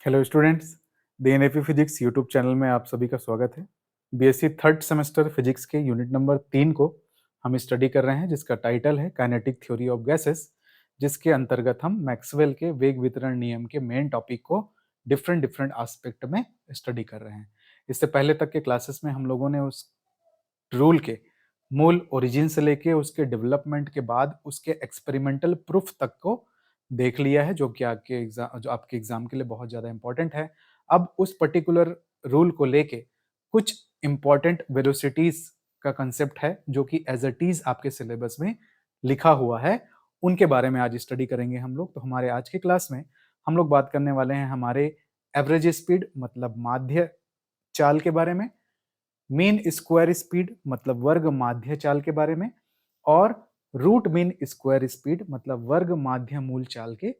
Hello students, DNAP physics YouTube channel में आप सभी का स्वागत है। बीएससी थर्ड सेमेस्टर फिजिक्स के यूनिट नंबर 3 को हम स्टडी कर रहे हैं, जिसका टाइटल है काइनेटिक थ्योरी ऑफ गैसेस, जिसके अंतर्गत हम मैक्सवेल के वेग वितरण नियम के मेन टॉपिक को डिफरेंट डिफरेंट एस्पेक्ट में स्टडी कर रहे हैं। इससे पहले तक के क्लासेस में हम लोगों ने उस रूल के मूल ओरिजिन से लेके उसके डेवलपमेंट के बाद उसके एक्सपेरिमेंटल प्रूफ तक को देख लिया है, जो आपके एग्जाम के लिए बहुत ज़्यादा इंपॉर्टेंट है। अब उस पर्टिकुलर रूल को लेके कुछ इंपॉर्टेंट वेलोसिटीज का कंसेप्ट है, जो कि एज इट इज आपके सिलेबस में लिखा हुआ है, उनके बारे में आज स्टडी करेंगे हम लोग। तो हमारे आज की क्लास में हम लोग बात करने वाले हैं हमारे एवरेज स्पीड मतलब माध्य चाल के बारे में, मीन स्क्वायर स्पीड मतलब वर्ग माध्य चाल के बारे में, और रूट मीन स्क्वायर स्पीड मतलब वर्ग माध्य मूल चाल के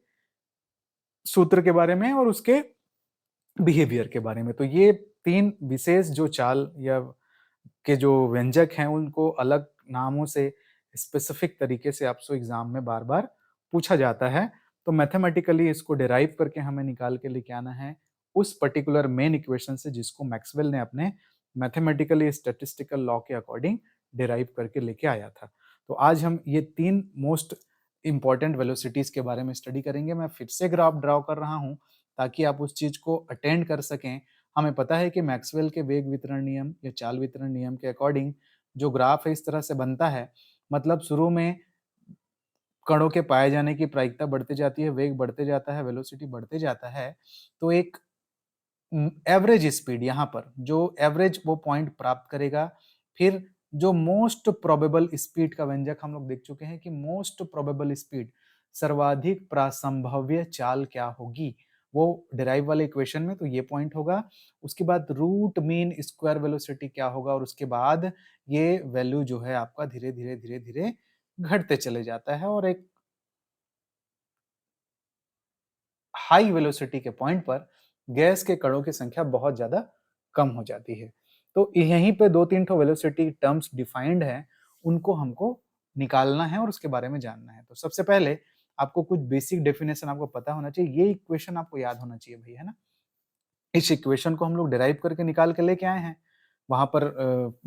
सूत्र के बारे में और उसके बिहेवियर के बारे में। तो ये तीन विशेष जो चाल या के जो व्यंजक हैं, उनको अलग नामों से स्पेसिफिक तरीके से आपसे एग्जाम में बार बार पूछा जाता है। तो मैथमेटिकली इसको डिराइव करके हमें निकाल के लेके आना है उस पर्टिकुलर मेन इक्वेशन से, जिसको मैक्सवेल ने अपने मैथमेटिकली स्टैटिस्टिकल लॉ के अकॉर्डिंग डिराइव करके लेके आया था। तो आज हम ये तीन मोस्ट इंपॉर्टेंट वेलोसिटीज के बारे में स्टडी करेंगे। मैं फिर से ग्राफ ड्रॉ कर रहा हूँ ताकि आप उस चीज को अटेंड कर सकें। हमें पता है कि मैक्सवेल के वेग वितरण नियम या चाल वितरण नियम के अकॉर्डिंग जो ग्राफ है इस तरह से बनता है, मतलब शुरू में कणों के पाए जाने की प्रायिकता बढ़ती जाती है, वेग बढ़ते जाता है, वेलोसिटी बढ़ते जाता है। तो एक एवरेज स्पीड यहाँ पर जो एवरेज वो पॉइंट प्राप्त करेगा। फिर जो मोस्ट प्रोबेबल स्पीड का व्यंजक हम लोग देख चुके हैं कि मोस्ट प्रोबेबल स्पीड सर्वाधिक प्रासंभाव्य चाल क्या होगी, वो डिराइव वाले इक्वेशन में, तो ये पॉइंट होगा। उसके बाद रूट मीन स्क्वायर वेलोसिटी क्या होगा, और उसके बाद ये वैल्यू जो है आपका धीरे धीरे धीरे धीरे घटते चले जाता है और एक हाई वेलोसिटी के पॉइंट पर गैस के कणों की संख्या बहुत ज्यादा कम हो जाती है। तो यहीं पे दो तीन ठो वेलोसिटी टर्म्स डिफाइंड है, उनको हमको निकालना है और उसके बारे में जानना है। तो सबसे पहले आपको कुछ बेसिक डेफिनेशन आपको पता होना चाहिए। ये इक्वेशन आपको याद होना चाहिए भाई, है ना। इस इक्वेशन को हम लोग डिराइव करके निकाल के लेके आए हैं वहां पर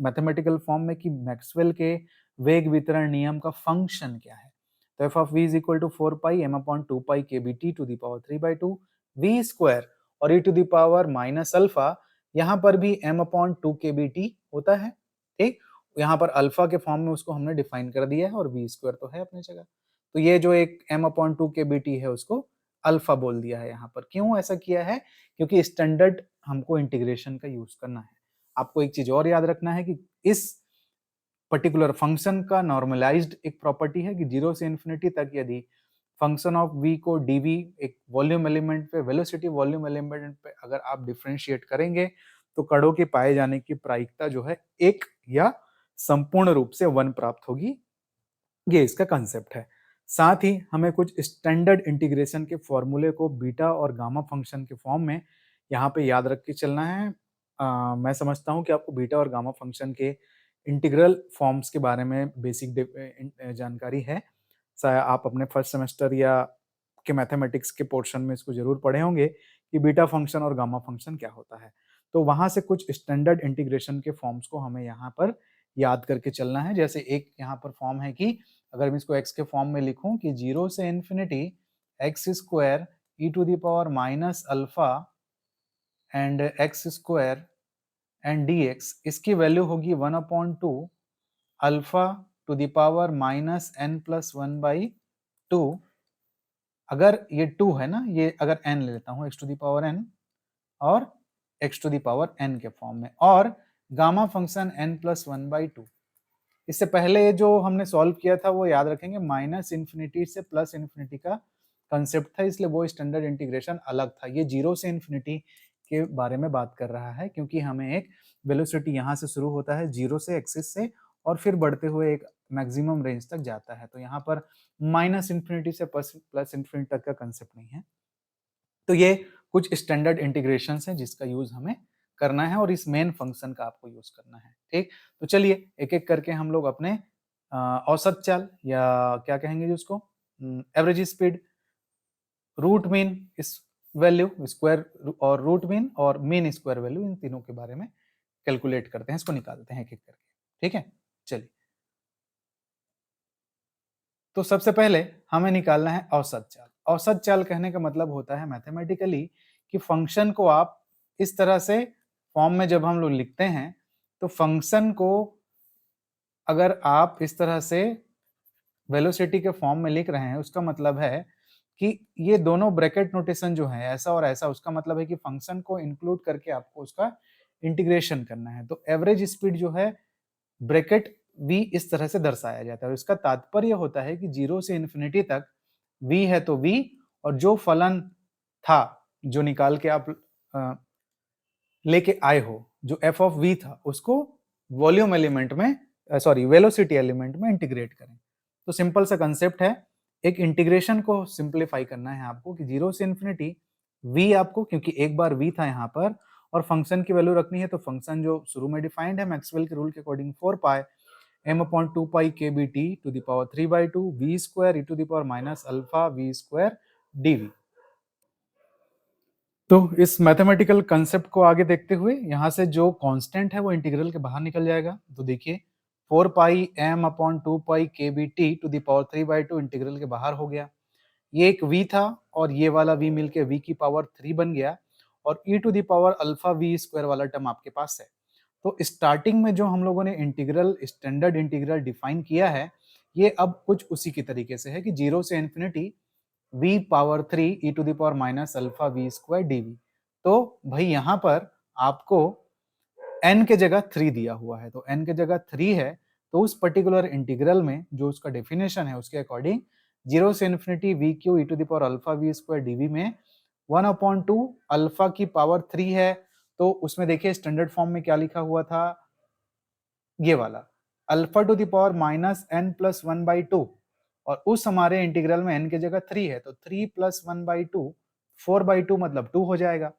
मैथमेटिकल फॉर्म में कि मैक्सवेल के वेग वितरण नियम का फंक्शन क्या है। तो f of v is equal to 4 pi m upon 2 pi k B T to the power 3/2 v square और e to the power minus alpha. यहाँ पर भी एम अपॉन 2 के बी टी होता है, ठीक। यहाँ पर अल्फा के फॉर्म में उसको हमने डिफाइन कर दिया है और वी स्क्वायर तो है अपनी जगह। तो ये जो एक एम अपॉन 2 के बी टी है उसको अल्फा बोल दिया है। यहाँ पर क्यों ऐसा किया है, क्योंकि स्टैंडर्ड हमको इंटीग्रेशन का यूज करना है। आपको एक चीज और याद रखना है कि इस पर्टिकुलर फंक्शन का नॉर्मलाइज्ड एक प्रॉपर्टी है कि 0 से इन्फिनिटी तक यदि फंक्शन ऑफ v को dv एक वॉल्यूम एलिमेंट पे, वेलोसिटी वॉल्यूम एलिमेंट पे अगर आप डिफरेंशिएट करेंगे तो कणों के पाए जाने की प्रायिकता जो है एक या संपूर्ण रूप से 1 प्राप्त होगी। ये इसका कंसेप्ट है। साथ ही हमें कुछ स्टैंडर्ड इंटीग्रेशन के फॉर्मूले को बीटा और गामा फंक्शन के फॉर्म में यहाँ पे याद रख के चलना है। मैं समझता हूँ कि आपको बीटा और गामा फंक्शन के इंटीग्रल फॉर्म्स के बारे में बेसिक जानकारी है। आप अपने फर्स्ट सेमेस्टर या के मैथमेटिक्स के पोर्शन में इसको जरूर पढ़े होंगे कि बीटा फंक्शन और गामा फंक्शन क्या होता है। तो वहां से कुछ स्टैंडर्ड इंटीग्रेशन के फॉर्म्स को हमें यहाँ पर याद करके चलना है। जैसे एक यहाँ पर फॉर्म है कि अगर मैं इसको x के फॉर्म में लिखूं कि 0 से infinity x square e to the power minus alpha and x square and dx, इसकी वैल्यू होगी 1/2 alpha to the power minus n plus 1/2। अगर ये 2 है ना, ये अगर n ले लेता हूँ x to the power n और x to the power n के फॉर्म में, और गामा फंक्शन n प्लस 1/2। इससे पहले जो हमने सॉल्व किया था वो याद रखेंगे, माइनस इन्फिनिटी से प्लस इन्फिनिटी का कंसेप्ट था, इसलिए वो स्टैंडर्ड इंटीग्रेशन अलग था। ये 0 से इन्फिनिटी के बारे में बात कर रहा है, क्योंकि हमें एक वेलोसिटी यहाँ से शुरू होता है 0 से एक्सिस से और फिर बढ़ते हुए एक मैक्सिमम रेंज तक जाता है। तो यहाँ पर माइनस इन्फिनिटी से प्लस इन्फिनिटी तक का कंसेप्ट नहीं है। तो ये कुछ स्टैंडर्ड इंटीग्रेशन है जिसका यूज हमें करना है और इस मेन फंक्शन का आपको यूज करना है, ठीक। तो चलिए एक एक करके हम लोग अपने औसत चाल या क्या कहेंगे जी उसको, average speed, root mean value, square और रूट मीन और मीन स्क्वायर वैल्यू, इन तीनों के बारे में कैलकुलेट करते हैं, इसको निकालते हैं एक एक करके। ठीक है, चलिए। तो सबसे पहले हमें निकालना है औसत चाल। औसत चाल कहने का मतलब होता है मैथमेटिकली कि फंक्शन को आप इस तरह से फॉर्म में जब हम लोग लिखते हैं, तो फंक्शन को अगर आप इस तरह से वेलोसिटी के फॉर्म में लिख रहे हैं, उसका मतलब है कि ये दोनों ब्रैकेट नोटेशन जो है ऐसा और ऐसा, उसका मतलब है कि फंक्शन को इंक्लूड करके आपको उसका इंटीग्रेशन करना है। तो एवरेज स्पीड जो है ब्रैकेट v इस तरह से दर्शाया जाता है और इसका तात्पर्य होता है कि 0 से इन्फिनिटी तक v है तो v, और जो फलन था जो निकाल के आप लेके आए हो, जो f ऑफ v था, उसको वॉल्यूम एलिमेंट में सॉरी वेलोसिटी एलिमेंट में इंटीग्रेट करें। तो सिंपल सा कंसेप्ट है, एक इंटीग्रेशन को सिंप्लीफाई करना है आपको कि 0 से इन्फिनिटी v आपको, क्योंकि एक बार v था यहाँ पर और फंक्शन की वैल्यू रखनी है, तो फंक्शन जो शुरू में डिफाइंड है मैक्सवेल के रूल के according 4 pi m/2 pi kbt to the power 3/2 v square e to the power minus alpha v square dv। तो इस मैथमेटिकल कंसेप्ट को आगे देखते हुए यहाँ से जो कांस्टेंट है वो इंटीग्रल के बाहर निकल जाएगा। तो देखिए 4 pi m/2 pi kbt to the power 3/2 integral के बाहर हो गया। ये एक v था और ये वाला v मिलके v की पावर 3 बन गया और e to the power alpha v square वाला टर्म आपके पास है। तो स्टार्टिंग में जो हम लोगों ने इंटीग्रल स्टैंडर्ड इंटीग्रल डिफाइन किया है, ये अब कुछ उसी की तरीके से है कि 0 से infinity v power 3 e to the power minus alpha v square dv। तो भाई यहाँ पर आपको n के जगह 3 दिया हुआ है, तो n के जगह 3 है, तो उस पर्टिकुलर इंटीग्रल में जो उसका डेफिनेशन है उसके अकॉर्डिंग 0 से infinity v cube e to the power alpha v square dv में 1/2 अल्फा की पावर 3 है। तो उसमें देखिए स्टैंडर्ड फॉर्म में क्या लिखा हुआ था, ये वाला alpha to the power minus n plus 1/2, और उस हमारे इंटीग्रल में n की जगह 3 है, तो 3 प्लस 1/2 4/2 मतलब 2 हो जाएगा,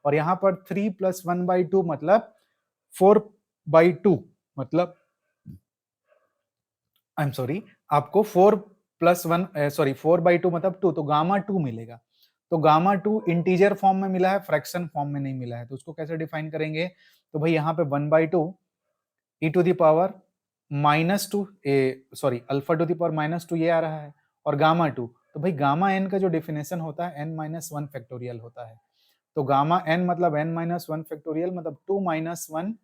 और यहाँ पर 3 प्लस 1/2 मतलब 4/2 मतलब आई एम सॉरी, आपको 4 प्लस 1 सॉरी 4/2 मतलब 2, तो गामा 2 मिलेगा। तो गामा 2 इंटीजर फॉर्म में मिला है, फ्रैक्शन फॉर्म में नहीं मिला है, तो उसको कैसे डिफाइन करेंगे, तो भाई यहाँ पे 1/2 e to the power -2 sorry alpha to the power -2 ये आ रहा है, और गामा 2, तो भाई गामा n का जो डेफिनेशन होता है n-1 फैक्टोरियल होता है। तो गामा n मतलब n-1 फैक्टोरियल मतलब 2 - 1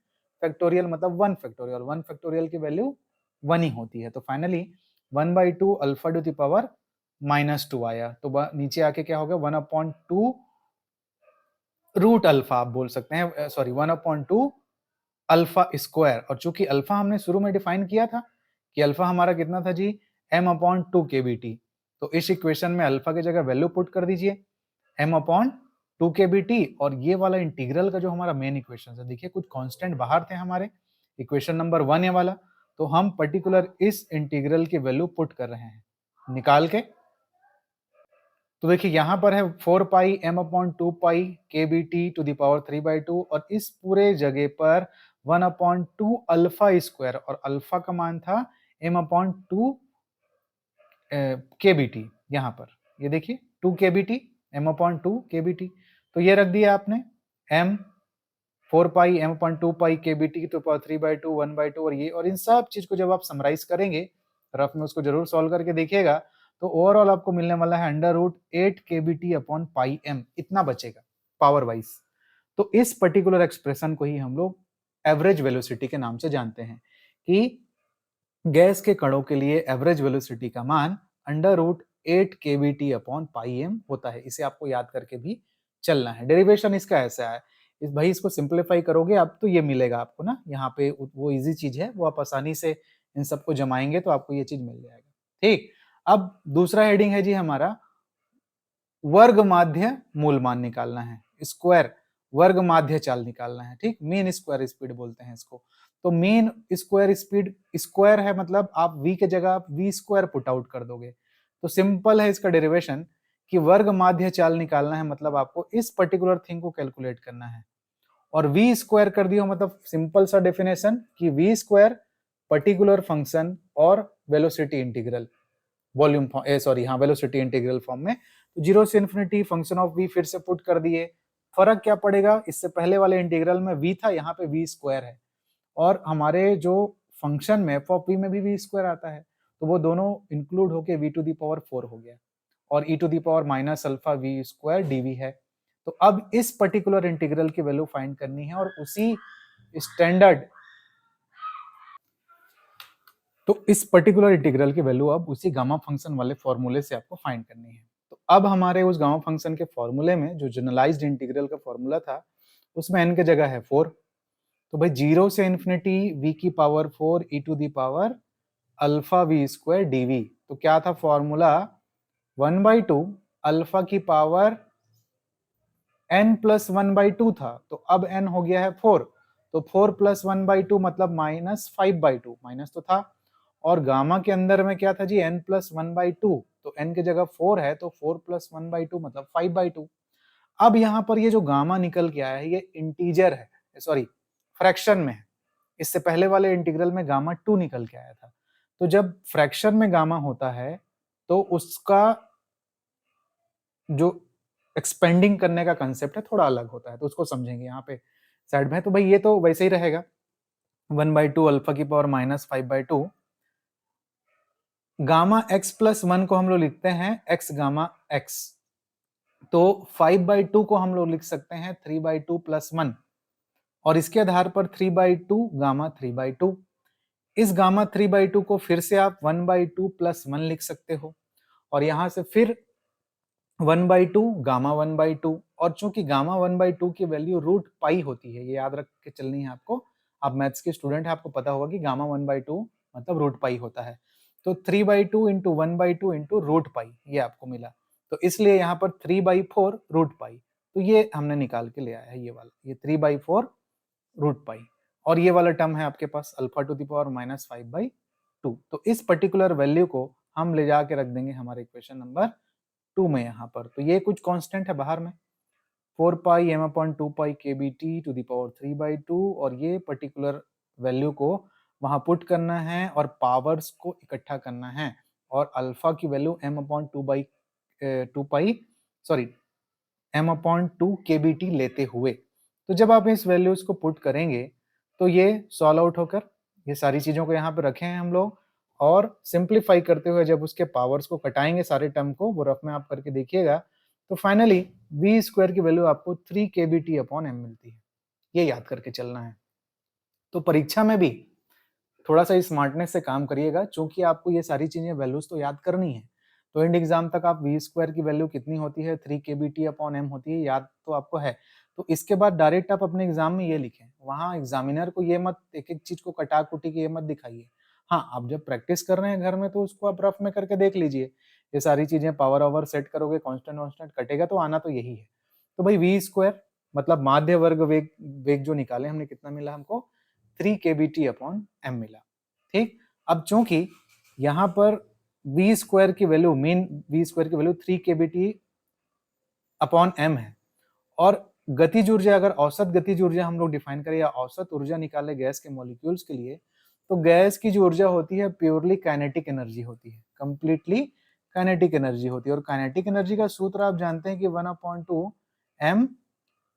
फैक्टोरियल मतलब 1 फैक्टोरियल, 1 फैक्टोरियल की वैल्यू 1 ही होती है। तो finally 1/2 alpha to the power -2 आया, तो नीचे आके क्या हो गया 1/2 रूट अल्फा आप बोल सकते हैं, सॉरी 1/2 अल्फा स्क्वायर, और चूंकि अल्फा हमने शुरू में डिफाइन किया था कि अल्फा हमारा कितना था जी m/2 kbt, तो इस इक्वेशन में अल्फा की जगह वैल्यू पुट कर दीजिए m/2 kbt, और ये वाला इंटीग्रल का जो हमारा मेन इक्वेशन है, देखिए कुछ कांस्टेंट बाहर थे हमारे, इक्वेशन नंबर 1 ये वाला, तो हम पर्टिकुलर इस इंटीग्रल की वैल्यू पुट कर रहे हैं निकाल के। तो देखिए यहाँ पर है 4 pi m/2 pi kbt to the power 3/2, और इस पूरे जगह पर 1/2 अल्फा स्क्वायर, और अल्फा का मान था m/2 kbt, यहाँ पर ये देखिए 2 kbt m/2 kbt, तो ये रख दिया आपने m 4 pi m/2 pi kbt तो पावर 3/2 1/2, और ये, और इन सब चीज को जब आप समराइज करेंगे रफ में, उसको जरूर सॉल्व करके देखिएगा, तो ओवरऑल आपको मिलने वाला है √8 kbt अपॉन पाई m, इतना बचेगा पावर वाइज। तो इस पर्टिकुलर एक्सप्रेशन को ही हम लोग एवरेज वेलोसिटी के नाम से जानते हैं कि गैस के कणों के लिए एवरेज वेलोसिटी का मान √8 kbt अपॉन पाई m होता है। इसे आपको याद करके भी चलना है। डेरिवेशन इसका ऐसा है, इस भाई इसको सिंप्लीफाई करोगे अब तो ये मिलेगा आपको ना, यहाँ पे वो इजी चीज है, वो आप आसानी से इन सबको जमाएंगे तो आपको ये चीज मिल जाएगा। ठीक, अब दूसरा हेडिंग है जी हमारा वर्ग माध्य मूल मान निकालना है, स्क्वायर वर्ग माध्य चाल निकालना है। ठीक, मीन स्क्वायर स्पीड बोलते हैं इसको। तो मीन स्क्वायर स्पीड, स्क्वायर है मतलब आप v के जगह आप v स्क्वायर पुट आउट कर दोगे, तो सिंपल है इसका डेरिवेशन कि वर्ग माध्य चाल निकालना है मतलब आपको इस पर्टिकुलर थिंग को कैलकुलेट करना है, और v स्क्वायर कर दिया मतलब सिंपल सा डेफिनेशन कि v स्क्वायर पर्टिकुलर फंक्शन और वेलोसिटी इंटीग्रल वॉल्यूम सॉरी हाँ वेलोसिटी इंटीग्रल फॉर्म में, तो 0 से इन्फिनिटी फंक्शन ऑफ v फिर से पुट कर दिए। फर्क क्या पड़ेगा, इससे पहले वाले इंटीग्रल में v था, यहाँ पे v स्क्वायर है, और हमारे जो फंक्शन में एफ ऑफ v में भी v स्क्वायर आता है, तो वो दोनों इंक्लूड होके v टू दी पावर 4 हो गया, और e to the power minus alpha v square dv है। तो अब इस पर्टिकुलर इंटीग्रल की वैल्यू फाइंड करनी है, और उसी स्टैंडर्ड तो इस पर्टिकुलर इंटीग्रल की वैल्यू अब उसी गामा फंक्शन वाले फॉर्मूले से आपको फाइंड करनी है। तो अब हमारे उस गामा फंक्शन के फॉर्मूले में जो जनरलाइज्ड इंटीग्रल का फॉर्मूला था, उसमें n की जगह है 4। तो भाई 0 से इन्फिनिटी v की power 4 e to the power alpha v square dv। तो क्या था फॉर्मूला, 1/2 अल्फा की पावर n प्लस 1/2 था, तो अब n हो गया है 4। तो 4 प्लस 1/2 मतलब माइनस 5/2, माइनस तो था, और गामा के अंदर में क्या था जी, n प्लस 1/2, तो n की जगह 4 है, तो 4 प्लस 1/2 मतलब 5/2। अब यहाँ पर ये जो गामा निकल के आया है, ये इंटीजर है, सॉरी फ्रैक्शन में है। इससे पहले वाले इंटीग्रल में गामा 2 निकल के आया था। तो जब फ्रैक्शन में गामा होता है, तो उसका जो एक्सपेंडिंग करने का कंसेप्ट है थोड़ा अलग होता है, तो उसको समझेंगे यहाँ पे साइड में। तो भाई ये तो वैसे ही रहेगा, 1/2 अल्फा की power minus 5/2, gamma x plus 1 को हम लोग लिखते हैं x गामा x, तो 5/2 को हम लोग लिख सकते हैं 3/2 प्लस 1, और इसके आधार पर 3/2 गामा 3/2। इस गामा 3/2 को फिर से आप 1/2 प्लस 1 लिख सकते हो, और यहां से फिर 1/2 गामा 1/2, और चूंकि गामा 1/2 की वैल्यू रूट पाई होती है, ये याद रख के चलनी है आपको। आप मैथ्स के स्टूडेंट है, आपको पता होगा कि गामा 1/2 मतलब रूट पाई होता है। तो 3/2 इंटू 1/2 इंटू रूट पाई, ये आपको मिला। तो इसलिए यहाँ पर 3/4 रूट पाई, तो ये हमने निकाल के ले आया है, ये वाला, ये 3/4 रूट पाई। और ये वाला टर्म है आपके पास alpha to the power minus 5/2। तो इस पर्टिकुलर वैल्यू को हम ले जाके रख देंगे हमारे इक्वेशन नंबर 2 में यहाँ पर। तो ये कुछ कांस्टेंट है बाहर में, 4 pi m upon 2 pi kbt to the power 3/2, और ये पर्टिकुलर वैल्यू को वहां पुट करना है और पावर्स को इकट्ठा करना है, और अल्फा की वैल्यू m अपॉन 2 पाई सॉरी m अपॉन 2 kbt लेते हुए। तो जब आप इस वैल्यूज को पुट करेंगे, तो ये सॉल्व आउट होकर ये सारी चीजों को यहाँ पे रखे हैं हम लोग, और सिंप्लीफाई करते हुए जब उसके पावर्स को कटाएंगे सारे टर्म को, वो रफ में आप करके देखिएगा, तो फाइनली v स्क्वायर की वैल्यू आपको 3 kbt अपॉन m मिलती है। ये याद करके चलना है। तो परीक्षा में भी थोड़ा सा स्मार्टनेस से काम करिएगा, क्योंकि आपको ये सारी चीजें वैल्यूज तो याद करनी है। तो एंड एग्जाम तक आप v स्क्वायर की वैल्यू कितनी होती है, 3 kbt अपॉन m होती है, याद तो आपको है। तो इसके बाद डायरेक्ट आप अपने एग्जाम में ये लिखें, वहां एग्जामिनर को ये मत एक एक चीज को कटा कुटी के ये मत दिखाइए। हाँ, आप जब प्रैक्टिस कर रहे हैं घर में, तो उसको आप रफ में करके देख लीजिए, ये सारी चीजें पावर ओवर सेट करोगे, कांस्टेंट वांस्टेंट कटेगा, तो आना तो यही है। तो भाई v स्क्वायर मतलब माध्य वर्ग वेग, वेग जो निकाले हमने, कितना मिला हमको, 3 kbt अपॉन m मिला। ठीक, अब चूंकि यहाँ पर v स्क्वायर की वैल्यू, मीन v स्क्वायर की वैल्यू 3 kbt अपॉन m है, और गतिज ऊर्जा, अगर औसत गतिज ऊर्जा हम लोग डिफाइन करें या औसत ऊर्जा निकाले गैस के मॉलिक्यूल्स के लिए, तो गैस की जो ऊर्जा होती है प्योरली काइनेटिक एनर्जी होती है, कंप्लीटली काइनेटिक एनर्जी होती है। और काइनेटिक एनर्जी का सूत्र आप जानते हैं कि 1/2 m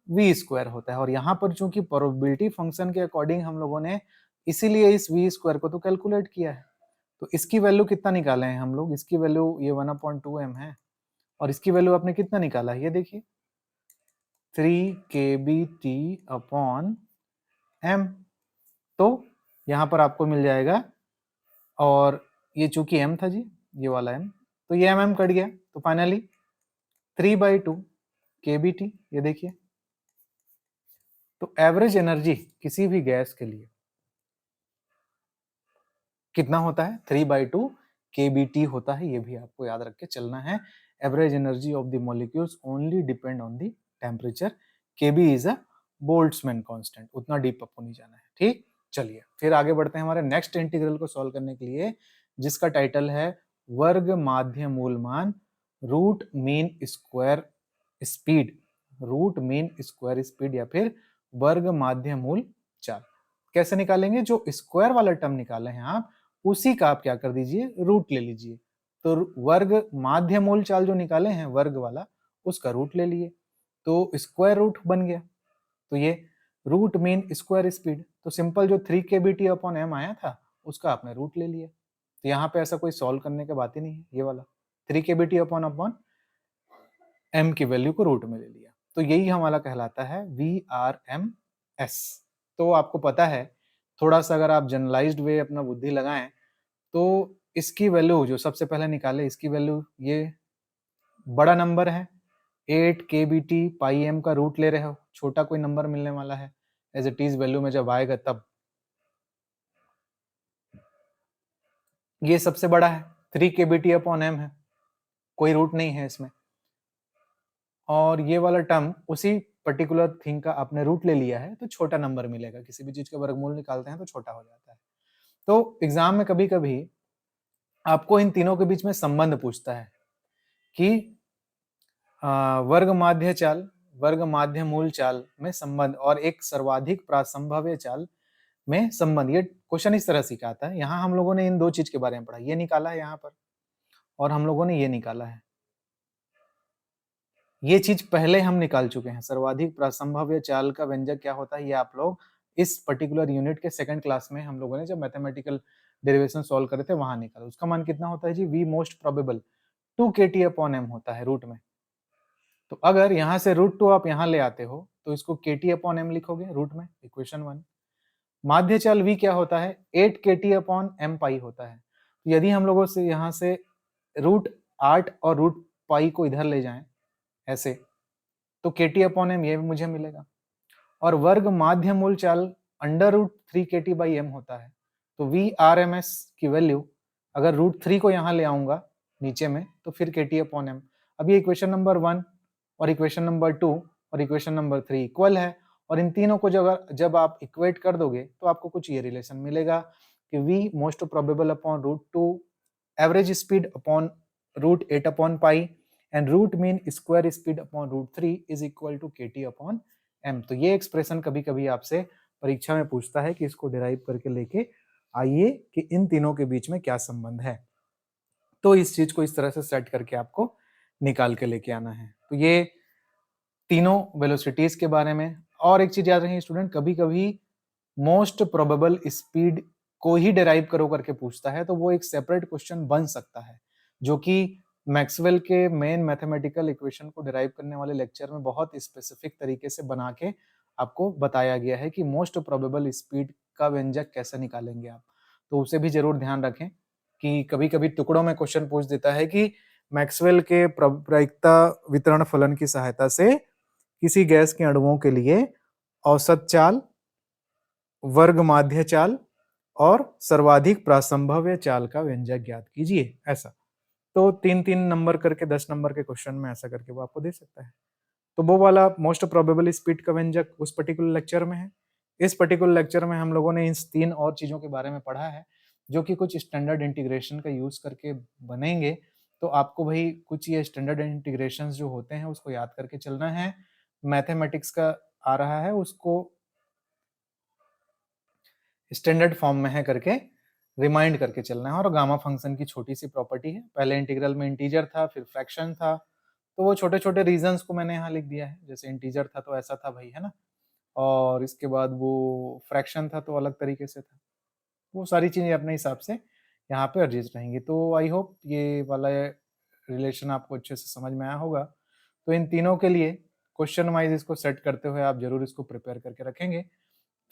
v स्क्वायर होता है। और यहाँ पर चूंकि प्रोबेबिलिटी फंक्शन के अकॉर्डिंग हम लोगों ने इसीलिए इस v स्क्वायर को तो कैलकुलेट किया है। तो इसकी वैल्यू कितना निकाले हैं हम लोग, इसकी वैल्यू ये 1/2 m है, और इसकी वैल्यू आपने कितना निकाला है, ये देखिए 3 kbt अपॉन m। तो यहाँ पर आपको मिल जाएगा, और ये चूंकि m था जी, ये वाला m, तो ये mm कट गया, तो फाइनली 3/2 kbt, ये देखिए। तो एवरेज एनर्जी किसी भी गैस के लिए कितना होता है, 3/2 kbt होता है, ये भी आपको याद रख के चलना है। Average energy of the molecules only depend on the temperature, kb is a Boltzmann constant, उतना डीप आपको नहीं जाना है। ठीक, चलिए फिर आगे बढ़ते हैं हमारे नेक्स्ट इंटीग्रल को सॉल्व करने के लिए, जिसका टाइटल है वर्ग माध्य मूलमान root mean square speed, root mean square speed, या फिर वर्ग माध्य मूल चाल। कैसे निकालेंगे, जो स्क्वायर वाला टर्म निकाले हैं आप, उसी का आप क्या कर दीजिए, रूट ले लीजिए, तो वर्ग माध्य मूल चाल जो निकाले हैं वर्ग वाला, उसका रूट ले लिए, तो स्क्वायर रूट बन गया। तो ये रूट मीन स्क्वायर स्पीड, तो सिंपल जो 3kBT/m आया था उसका आपने रूट ले लिया। तो यहाँ पे ऐसा कोई सॉल्व करने की बात ही नहीं है, ये वाला 3kBT/m की वैल्यू को रूट में ले लिया। तो यही हमारा कहलाता है VRMS। तो आपको पता है, थोड़ा सा अगर आप जनरलाइज्ड वे अपना बुद्धि लगाएं तो इसकी वैल्यू जो सबसे पहले निकाले, इसकी वैल्यू ये बड़ा नंबर है 8kBT/m का रूट ले रहे हो, छोटा कोई नंबर मिलने वाला है एज इट इज वैल्यू में जब आएगा तब। ये सबसे बड़ा है 3kBT/m है, कोई रूट नहीं है इसमें। और ये वाला टर्म उसी पर्टिकुलर थिंग का आपने रूट ले लिया है तो छोटा नंबर मिलेगा, किसी भी चीज का वर्गमूल निकालते हैं तो छोटा हो जाता है। तो एग्जाम में कभी कभी आपको इन तीनों के बीच में संबंध पूछता है कि वर्ग माध्य चाल, वर्ग माध्य मूल चाल में संबंध और एक सर्वाधिक प्रासंभाव्य चाल में संबंध। ये क्वेश्चन इस तरह से आता है। यहाँ हम लोगों ने इन दो चीज के बारे में पढ़ा, ये निकाला है यहाँ पर और हम लोगों ने ये निकाला है। ये चीज पहले हम निकाल चुके हैं, सर्वाधिक प्रासंभाव्य चाल का व्यंजक क्या होता है ये आप लोग इस पर्टिकुलर यूनिट के सेकंड क्लास में हम लोगों ने जब मैथमेटिकल डेरिवेशन सॉल्व करे थे वहां निकाला। उसका मान कितना होता है जी, v मोस्ट प्रोबेबल 2kT/m होता है रूट में। तो अगर यहाँ से √2 आप यहाँ ले आते हो तो इसको kT/m लिखोगे रूट में, इक्वेशन 1। माध्य चाल v क्या होता है, 8kT/m पाई होता है। तो यदि हम लोगों से यहाँ से √8 और √पाई को इधर ले जाएं ऐसे, तो kT/m ये मुझे मिलेगा। और वर्ग माध्य मूल चाल √3kT/m होता है। तो VRMS की वैल्यू अगर √3 को यहाँ ले आऊंगा नीचे में तो फिर kT/m। अब ये इक्वेशन नंबर 1 और इक्वेशन नंबर 2 और इक्वेशन नंबर 3 इक्वल है, और इन तीनों को जब आप इक्वेट कर दोगे तो आपको कुछ ये रिलेशन मिलेगा कि v most probable upon √2 average speed upon √8/पाई and root mean square speed upon √3 is equal to kT/m। तो ये एक्सप्रेशन कभी कभी आपसे परीक्षा में पूछता है कि इसको डिराइव करके लेके आइए कि इन तीनों के बीच में क्या संबंध है। तो इस चीज को इस तरह से सेट करके आपको निकाल के लेके आना है। तो ये तीनों वेलोसिटीज के बारे में। और एक चीज याद रखिए स्टूडेंट, कभी कभी मोस्ट प्रोबेबल स्पीड को ही डिराइव करो करके पूछता है तो वो एक सेपरेट क्वेश्चन बन सकता है, जो कि मैक्सवेल के मेन मैथमेटिकल इक्वेशन को डिराइव करने वाले लेक्चर में बहुत स्पेसिफिक तरीके से बना के आपको बताया गया है कि मोस्ट प्रोबेबल स्पीड का व्यंजक कैसे निकालेंगे आप। तो उसे भी जरूर ध्यान रखें कि कभी कभी टुकड़ों में क्वेश्चन पूछ देता है कि मैक्सवेल के प्रायिकता वितरण फलन की सहायता से किसी गैस के अणुओं के लिए औसत चाल, वर्ग माध्य चाल और सर्वाधिक प्रासंभाव्य चाल का व्यंजक ज्ञात कीजिए, ऐसा। तो 3-3 नंबर करके 10 नंबर के क्वेश्चन में ऐसा करके वो आपको दे सकता है। तो वो वाला मोस्ट प्रोबेबल स्पीड का व्यंजक उस पर्टिकुलर लेक्चर में है। इस पर्टिकुलर लेक्चर में हम लोगों ने इन 3 और चीजों के बारे में पढ़ा है जो कि कुछ स्टैंडर्ड इंटीग्रेशन का यूज करके बनेंगे। तो आपको भाई कुछ ये स्टैंडर्ड इंटीग्रेशंस जो होते हैं उसको याद करके चलना है। मैथमेटिक्स का आ रहा है उसको स्टैंडर्ड फॉर्म में है करके रिमाइंड करके चलना है। और गामा फंक्शन की छोटी सी प्रॉपर्टी है, पहले इंटीग्रल में इंटीजर था फिर फ्रैक्शन था, तो वो छोटे छोटे रीजंस को मैंने यहाँ लिख दिया है। जैसे इंटीजर था तो ऐसा था भाई, है ना, और इसके बाद वो फ्रैक्शन था तो अलग तरीके से था। वो सारी चीजें अपने हिसाब से यहाँ पे एडजस्ट रहेंगी। तो आई होप ये वाला रिलेशन आपको अच्छे से समझ में आया होगा। तो इन तीनों के लिए क्वेश्चन वाइज इसको सेट करते हुए आप जरूर इसको प्रिपेयर करके रखेंगे।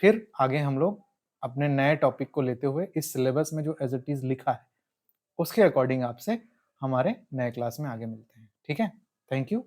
फिर आगे हम लोग अपने नए टॉपिक को लेते हुए इस सिलेबस में जो एज इट इज लिखा है उसके अकॉर्डिंग आपसे हमारे नए क्लास में आगे मिलते हैं। ठीक है, थैंक यू।